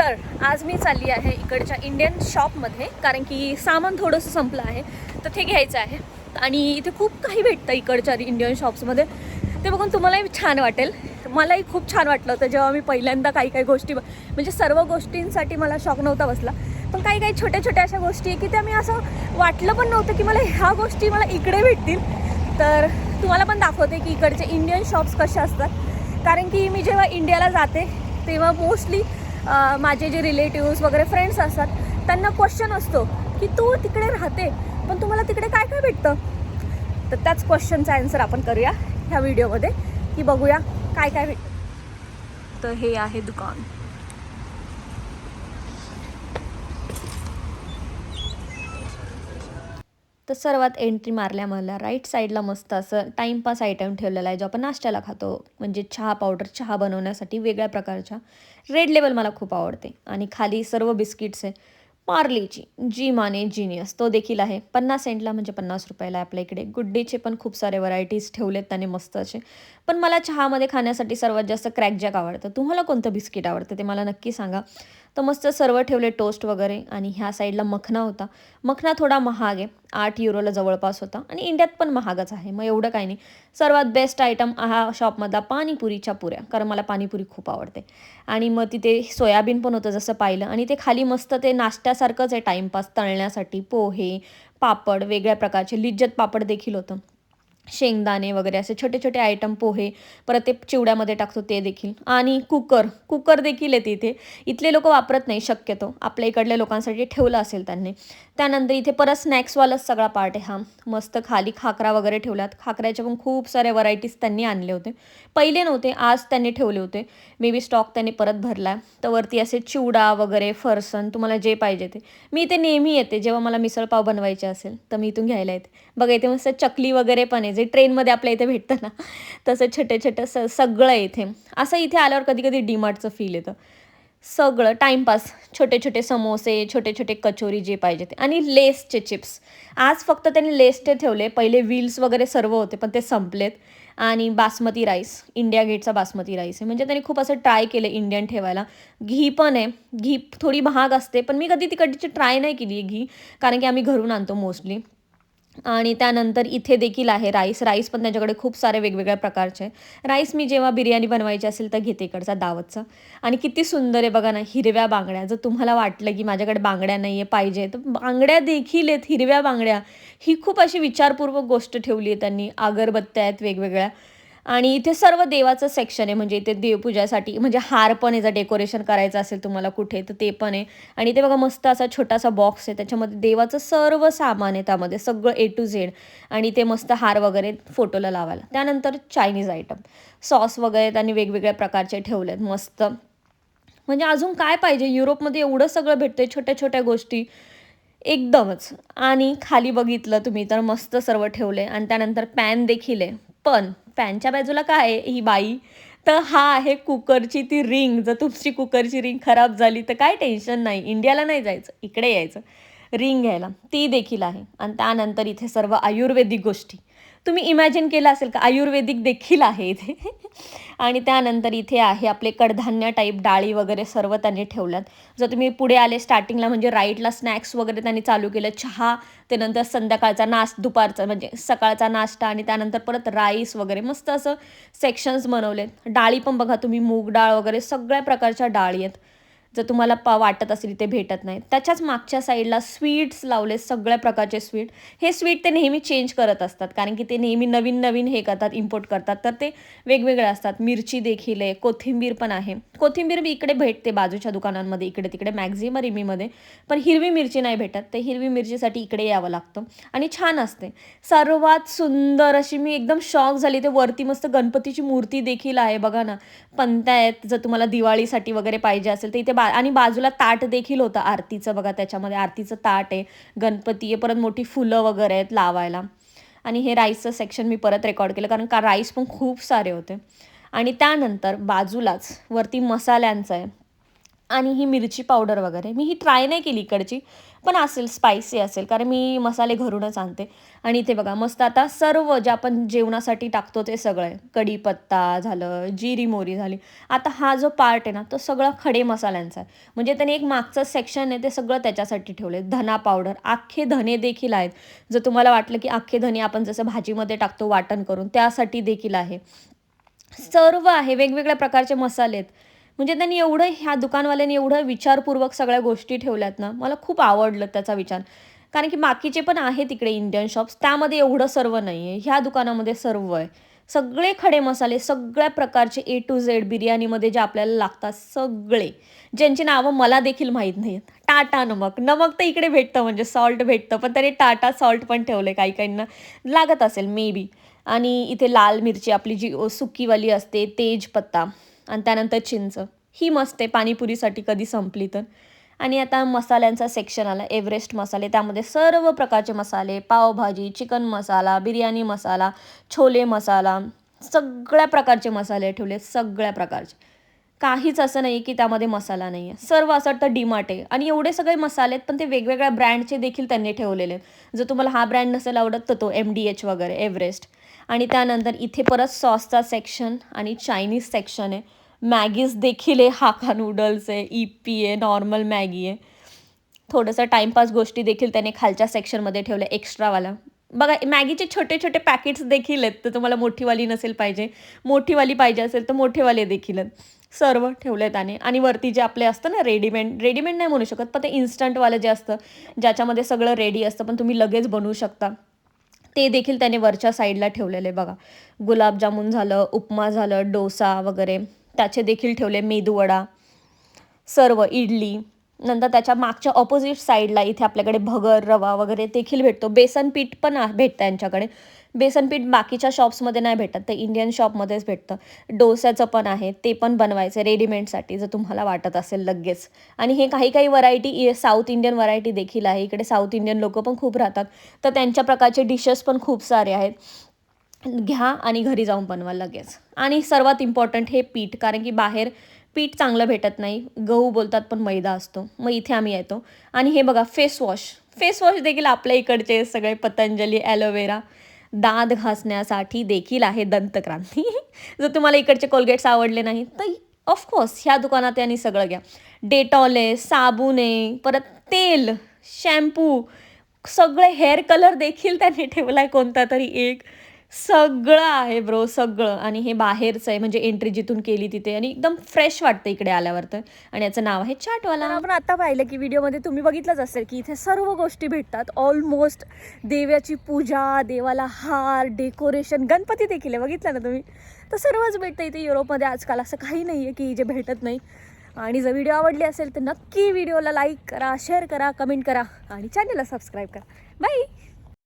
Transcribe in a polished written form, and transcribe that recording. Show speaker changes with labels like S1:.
S1: तर आज मी चालली आहे इकडच्या इंडियन शॉपमध्ये, कारण की सामान थोडंसं संपलं आहे तर ते घ्यायचं आहे. आणि इथे खूप काही भेटतं इकडच्या इंडियन शॉप्समध्ये. ते बघून तुम्हालाही छान वाटेल. मलाही खूप छान वाटलं होतं जेव्हा मी पहिल्यांदा काही काही गोष्टी, म्हणजे सर्व गोष्टींसाठी मला शॉक नव्हता बसला, पण काही काही छोट्या छोट्या अशा गोष्टी आहे की त्या मी असं वाटलं पण नव्हतं की मला ह्या गोष्टी मला इकडे भेटतील. तर तुम्हाला पण दाखवते की इकडचे इंडियन शॉप्स कसे असतात. कारण की मी जेव्हा इंडियाला जाते तेव्हा मोस्टली माझे जे रिलेटिव्स वगैरे फ्रेंड्स असतात त्यांना क्वेश्चन असतो की तू तिकडे राहते पण तुम्हाला तिकडे काय काय भेटतं. तर त्याच क्वेश्चनचा आन्सर आपण करूया ह्या व्हिडिओमध्ये, की बघूया काय काय भेटतं. तर हे आहे दुकान. तर सर्वात एंट्री मारल्या मला राईट साईडला मस्त असं टाईमपास आयटम ठेवलेला आहे जो आपण नाश्त्याला खातो. म्हणजे चहा पावडर, चहा बनवण्यासाठी वेगळ्या प्रकारच्या. रेड लेबल मला खूप आवडते. आणि खाली सर्व बिस्किट्स आहे. पार्लेची, जी माने जिनियस तो देखील आहे 50 सेंटला, म्हणजे 50 रुपयाला आहे आपल्या इकडे. गुड डेचे पण खूप सारे व्हरायटीज ठेवलेत त्याने मस्त असे. पण मला चहामध्ये खाण्यासाठी सर्वात जास्त क्रॅकजॅक आवडतं. तुम्हाला कोणतं बिस्किट आवडतं ते मला नक्की सांगा. तर मस्त सर्व ठेवले टोस्ट वगैरे. आणि ह्या साईडला मखना होता. मखना थोडा महाग आहे, 8 युरोला जवळपास होता. आणि इंडियात पण महागच आहे, मग एवढं काही नाही. सर्वात बेस्ट आयटम हा शॉपमधला पाणीपुरीच्या पुऱ्या, कारण मला पाणीपुरी खूप आवडते. आणि मग तिथे सोयाबीन पण होतं जसं पाहिलं. आणि ते खाली मस्त ते नाश्त्यासारखंच आहे टाईमपास तळण्यासाठी. पोहे, पापड, वेगळ्या प्रकारचे लिज्जत पापड देखील होतं. शेंगदाणे वगैरे असे छोटे छोटे आयटम, पोहे, परत ते चिवड्यामध्ये टाकतो ते देखील. आणि कुकर देखील आहे तिथे. इथले लोक वापरत नाही शक्यतो, आपल्या इकडल्या लोकांसाठी ठेवलं असेल त्यांनी. त्यानंतर इथे परत स्नॅक्सवालाच सगळा पार्ट आहे हा. मस्त खाली खाकरा वगैरे ठेवल्यात. खाकऱ्याच्या पण खूप साऱ्या व्हरायटीज त्यांनी आणले होते. पहिले नव्हते, आज त्यांनी ठेवले होते. मे बी स्टॉक त्यांनी परत भरला. तर वरती असे चिवडा वगैरे, फरसन, तुम्हाला जे पाहिजे ते. मी इथे नेहमी येते जेव्हा मला मिसळपाव बनवायचे असेल तर मी इथून घ्यायला येते. बघा इथे मस्त चकली वगैरे पण आहे, जे ट्रेनमध्ये आपल्या इथे भेटतं ना तसं छोटे छोटं सगळं आहे इथे. असं इथे आल्यावर कधी कधी डीमार्टचं फील येतं. सगळं टाईमपास, छोटे छोटे समोसे, छोटे छोटे कचोरी, जे पाहिजे ते. आणि लेसचे चिप्स. आज फक्त त्यांनी लेसचे ठेवले, पहिले व्हील्स वगैरे सर्व होते पण ते संपलेत. आणि बासमती राईस, इंडिया गेटचा बासमती राईस आहे. म्हणजे त्यांनी खूप असं ट्राय केलं इंडियन ठेवायला. घी पण आहे. घी थोडी महाग असते पण मी कधी तिकडची ट्राय नाही केली आहे घी, कारण की आम्ही घरून आणतो मोस्टली. आणि त्यानंतर इथे देखील आहे राईस पण त्याच्याकडे खूप सारे वेगवेगळ्या प्रकारचे. राईस मी जेव्हा बिर्याणी बनवायची असेल तर घेते इकडचा दावतचा. आणि किती सुंदर आहे बघा ना, हिरव्या बांगड्या. जर तुम्हाला वाटलं की माझ्याकडे बांगड्या नाही आहे, पाहिजे, तर बांगड्या देखील आहेत, हिरव्या बांगड्या. ही खूप अशी विचारपूर्वक गोष्ट ठेवली आहे त्यांनी. अगरबत्त्या आहेत वेगवेगळ्या. आणि इथे सर्व देवाचं सेक्शन आहे, म्हणजे इथे देवपूजासाठी, म्हणजे हार पण आहे, जर डेकोरेशन करायचं असेल तुम्हाला कुठे तर ते पण आहे. आणि इथे बघा मस्त असा छोटासा बॉक्स आहे, त्याच्यामध्ये देवाचं सर्व सामान आहे, त्यामध्ये सगळं ए टू झेड. आणि ते मस्त हार वगैरे फोटोला लावायला. त्यानंतर चायनीज आयटम, सॉस वगैरे त्यांनी वेगवेगळ्या प्रकारचे ठेवलेत मस्त. म्हणजे अजून काय पाहिजे, युरोपमध्ये एवढं सगळं भेटतंय, छोट्या छोट्या गोष्टी एकदमच. आणि खाली बघितलं तुम्ही तर मस्त सर्व ठेवले. आणि त्यानंतर पॅन देखील आहे. पण पॅनच्या बाजूला काय आहे ही बाई, तर हा आहे कुकरची ती रिंग. जर तुमची कुकरची रिंग खराब झाली तर काय टेन्शन नाही, इंडियाला नाही जायचं, इकडे यायचं रिंग घ्यायला. ती देखील आहे. आणि त्यानंतर इथे सर्व आयुर्वेदिक गोष्टी. तुम्ही इमॅजिन केलं असेल का, आयुर्वेदिक देखील आहे इथे. आणि त्यानंतर इथे आहे आपले कडधान्य टाईप, डाळी वगैरे सर्व त्यांनी ठेवल्यात. जर तुम्ही पुढे आले स्टार्टिंगला, म्हणजे राईटला स्नॅक्स वगैरे त्यांनी चालू केलं. चहा, त्यानंतर संध्याकाळचा दुपारचा म्हणजे सकाळचा नाश्ता. आणि त्यानंतर परत राईस वगैरे मस्त असं सेक्शन्स बनवलेत. डाळी पण बघा तुम्ही, मूग डाळ वगैरे सगळ्या प्रकारच्या डाळी आहेत. जर तुम्हाला वाटत असेल ते भेटत नाही. त्याच्याच मागच्या साईडला स्वीट्स लावले, सगळ्या प्रकारचे स्वीट. हे स्वीट ते नेहमी चेंज करत असतात, कारण की ते नेहमी नवीन नवीन हे करतात, इम्पोर्ट करतात, तर ते वेगवेगळे असतात. मिरची देखील आहे, कोथिंबीर पण आहे. कोथिंबीर मी इकडे भेटते बाजूच्या दुकानांमध्ये, इकडे तिकडे मॅक्झिमम रिमीमध्ये. पण हिरवी मिरची नाही भेटत, ते हिरवी मिरचीसाठी इकडे यावं लागतं. आणि छान असते. सर्वात सुंदर अशी मी एकदम शॉक झाली, ते वरती मस्त गणपतीची मूर्ती देखील आहे बघा ना. पंत्या आहेत, जर तुम्हाला दिवाळीसाठी वगैरे पाहिजे असेल तर इथे. आणि बाजूला ताट देखील होतं आरतीचं, बघा त्याच्यामध्ये आरतीचं ताट आहे, गणपती आहे, परत मोठी फुलं वगैरे आहेत लावायला. आणि हे राईसचं सेक्शन मी परत रेकॉर्ड केलं, कारण का राईस पण खूप सारे होते. आणि त्यानंतर बाजूलाच वरती मसाल्यांचं आहे. आणि ही मिरची पावडर वगैरे मी ही ट्राय नाही केली इकडची, पण असेल स्पायसी असेल कारण मी मसाले घरूनच आणते. आणि इथे बघा मस्त आता सर्व जे आपण जेवणासाठी टाकतो ते सगळं कढीपत्ता झालं, जिरी मोहरी झाली. आता हा जो पार्ट आहे ना तो सगळा खडे मसाल्यांचा आहे. म्हणजे त्याने एक मागचं सेक्शन आहे ते सगळं त्याच्यासाठी ठेवले. धना पावडर, अख्खे धने देखील आहेत. जर तुम्हाला वाटलं की अख्खे धने आपण जसं भाजीमध्ये टाकतो वाटण करून त्यासाठी देखील आहे. सर्व आहे, वेगवेगळ्या प्रकारचे मसाले आहेत. म्हणजे त्यांनी एवढं ह्या दुकानवाल्याने एवढं विचारपूर्वक सगळ्या गोष्टी ठेवल्यात ना, मला खूप आवडलं त्याचा विचार. कारण की बाकीचे पण आहेत तिकडे इंडियन शॉप्स, त्यामध्ये एवढं सर्व नाही आहे. ह्या दुकानामध्ये सर्व आहे. सगळे खडे मसाले, सगळ्या प्रकारचे ए टू झेड बिर्याणीमध्ये जे आपल्याला लागतात सगळे, ज्यांची नावं मला देखील माहीत नाहीत. टाटा नमक, नमक तर इकडे भेटतं म्हणजे सॉल्ट भेटतं, पण त्याने टाटा सॉल्ट पण ठेवले काही काहींना लागत असेल मे बी. आणि इथे लाल मिरची आपली जी सुकीवाली असते, तेजपत्ता आणि त्यानंतर चिंच. ही मस्त आहे पाणीपुरीसाठी कधी संपली तर. आणि आता मसाल्यांचा सेक्शन आला, एव्हरेस्ट मसाले. त्यामध्ये सर्व प्रकारचे मसाले, पावभाजी, चिकन मसाला, बिर्याणी मसाला, छोले मसाला, सगळ्या प्रकारचे मसाले ठेवले, सगळ्या प्रकारचे. काहीच असं नाही की त्यामध्ये मसाला नाही आहे. सर्व असं वाटतं डीमार्ट आहे. आणि एवढे सगळे मसाले आहेत, पण ते वेगवेगळ्या ब्रँडचे देखील त्यांनी ठेवलेले आहेत. जर तुम्हाला हा ब्रँड नसेल आवडत तर तो MDH वगैरे, एव्हरेस्ट. आणि त्यानंतर इथे परत सॉसचा सेक्शन आणि चायनीज सेक्शन आहे. मॅगीज देखील आहे, हाका नूडल्स आहे, इप्पी आहे, नॉर्मल मॅगी आहे. थोडंसं टाईमपास गोष्टी देखील त्याने खालच्या सेक्शनमध्ये ठेवल्या एक्स्ट्रावाला. बघा मॅगीचे छोटे छोटे पॅकेट्स देखील आहेत. तर तुम्हाला मोठीवाली नसेल पाहिजे, मोठीवाली पाहिजे असेल तर मोठेवाले देखील आहेत. सर्व ठेवले त्याने. आणि वरती जे आपले असतं ना रेडीमेड, रेडीमेड नाही म्हणू शकत, पण ते इन्स्टंटवालं जे असतं ज्याच्यामध्ये सगळं रेडी असतं पण तुम्ही लगेच बनवू शकता, ते देखील त्याने वरच्या साईडला ठेवलेले बघा. गुलाबजामुन झालं, उपमा झालं, डोसा वगैरे त्याचे देखील ठेवले, मेदूवडा, सर्व इडली. नंतर त्याच्या मागच्या ऑपोजिट साईडला इथे आपल्याकडे भगर, रवा वगैरे देखील भेटतो. बेसन पीठ पण भेटतं यांच्याकडे. बेसन पीठ बाकीच्या शॉप्समध्ये नाही भेटत, ते इंडियन शॉपमध्येच भेटतं. डोस्याचं पण आहे, ते पण बनवायचं रेडीमेडसाठी जर तुम्हाला वाटत असेल लगेच. आणि हे काही काही व्हरायटी साऊथ इंडियन व्हरायटी देखील आहे. इकडे साऊथ इंडियन लोकं पण खूप राहतात, तर त्यांच्या प्रकारचे डिशेस पण खूप सारे आहेत. घ्या आणि घरी जाऊन बनवा लगेच. आणि सर्वात इम्पॉर्टंट हे पीठ, कारण की बाहेर पीठ चांगलं भेटत नाही, गहू बोलतात पण मैदा असतो. मग इथे आम्ही येतो. आणि हे बघा फेस वॉश, फेस वॉश देखील आपल्या इकडचे सगळे पतंजली, ॲलोवेरा. दात घासण्यासाठी देखील आहे दंतक्रांती. जर तुम्हाला इकडचे कोलगेट्स आवडले नाही तर ऑफकोर्स ह्या दुकानात आणि सगळं घ्या. डेटॉल आहे, साबण आहे, परत तेल, शॅम्पू, सगळे हेअर कलर देखील त्याने ठेवला आहे कोणता तरी एक. सगळं आहे ब्रो, सगळं. आणि हे बाहेरचं आहे म्हणजे एंट्री जिथून केली तिथे. आणि एकदम फ्रेश वाटतं इकडे आल्यावर तर. आणि याचं नाव आहे चाटवाला. आपण आता पाहिलं की व्हिडिओमध्ये तुम्ही बघितलंच असेल की इथे सर्व गोष्टी भेटतात ऑलमोस्ट. देवाची पूजा, देवाला हार, डेकोरेशन, गणपती देखील आहे बघितलं ना तुम्ही. तर सर्वच भेटतं इथे युरोपमध्ये आजकाल. असं काही नाही आहे की जे भेटत नाही. आणि जर व्हिडिओ आवडली असेल तर नक्की व्हिडिओला लाईक करा, शेअर करा, कमेंट करा आणि चॅनलला सबस्क्राईब करा. बाय.